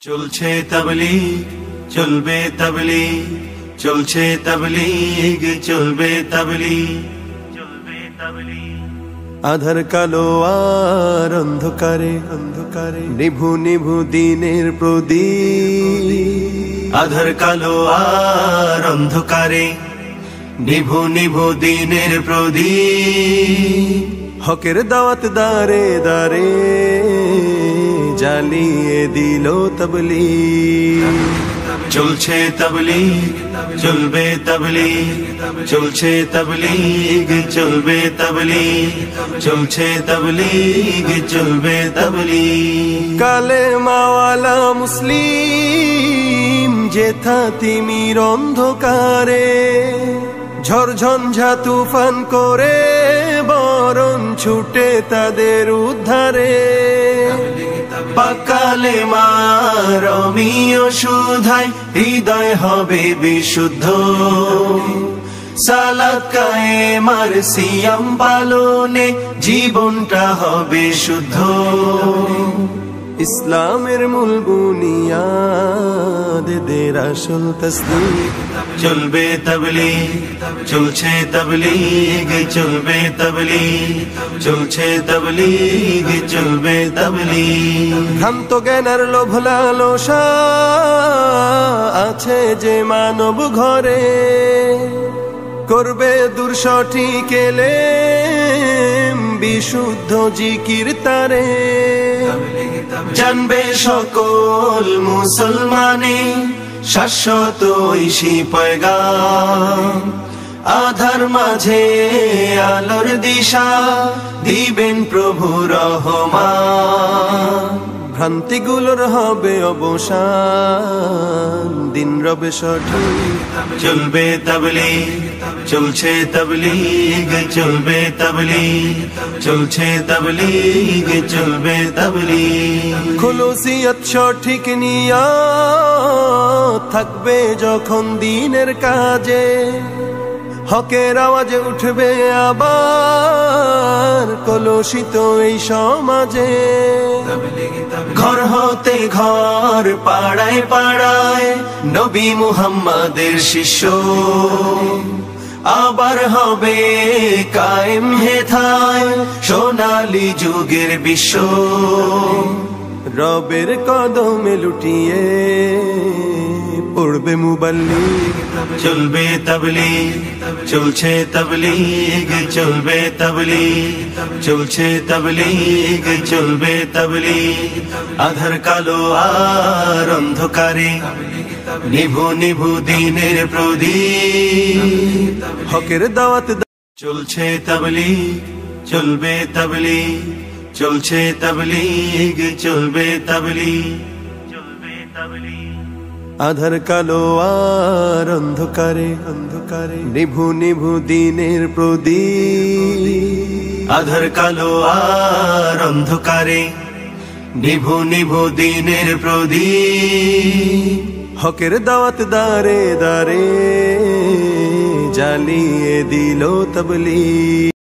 চলছে তাবলীগ, চলবে তাবলীগ, চলছে তাবলীগ, চলবে তাবলীগ, চলবে তাবলীগ। আধার কালো আর অন্ধকারে অন্ধকারে নিভু নিভু দিনের প্রদীপ। আধার কালো আর অন্ধকারে নিভু নিভু দিনের প্রদীপ। হকের দাওয়াত দারে দারে জ্বালিয়ে দিল তাবলীগ। চলছে তাবলীগ, চলবে তাবলীগ, চলছে তাবলীগ, চলবে তাবলীগ, চলছে তাবলীগ, চলবে তাবলীগ। কালেমাওয়ালা মুসলিম যেথা তিমির অন্ধকারে ঝড়ঝঞ্ঝা তুফান করে বরণ ছুটে তাদের উদ্ধারে। পাকালেমা রমিও সুধায় হৃদয় হবে বিশুদ্ধ। সালাত কায়েমার সিয়াম পালনে জীবনটা হবে শুদ্ধ। ইসলামের মূল বুনিয়াদ দের আসল তাসদীক। চলবে তাবলীগ, চলছে তাবলীগ, চলবে তাবলীগ, চলছে তাবলীগ, চলবে তাবলীগ। ভ্রান্ত জ্ঞানের লোভ লালসা আছে যে মানব ঘরে করবে দূর সঠিক এলেম বিশুদ্ধ জিকির তারে। জানবে সকল মুসলমানে শাশ্বত ঐশী পয়গাম। আধার মাঝে আলোর দিশা দিবেন প্রভু রহমান। ভ্রান্তিগুলোর হবে অবসান দিন রবে সঠিক। চলবে তাবলীগ, চলছে তাবলীগ, চলবে তাবলীগ, চলছে তাবলীগ, চলবে তাবলীগ। খুলুসিয়ত সঠিক নিয়ত থাকবে যখন দিনের কাজে হকের আওয়াজে উঠবে আবার কলুষিত এই সমাজে। ঘর হতে ঘর পাড়ায় পাড়ায় নবী মুহাম্মাদের শিষ্য আবার হবে কায়েম হেথায় সোনালী যুগের বিশ্ব। রবের কদমে লুটিয়ে পড়বে মুবাল্লিগ। চলবে তাবলীগ, চলছে তাবলীগ, চলবে তাবলীগ, চলছে তাবলীগ, চলবে তাবলীগ। আধার কালো আর অন্ধকারে নিভু নিভু দিনের প্রদীপ। হকের দাওয়াত চলছে তাবলীগ, চলবে তাবলীগ, চলছে তাবলীগ, চলবে তাবলীগ, চলবে তাবলীগ। আধার কালো আর অন্ধকারে অন্ধকারে নিভু নিভু দিনের প্রদীপ। আধার কালো আর অন্ধকারে নিভু নিভু দিনের প্রদীপ। হকের দাওয়াত দারে দারে জ্বালিয়ে দিল তাবলীগ।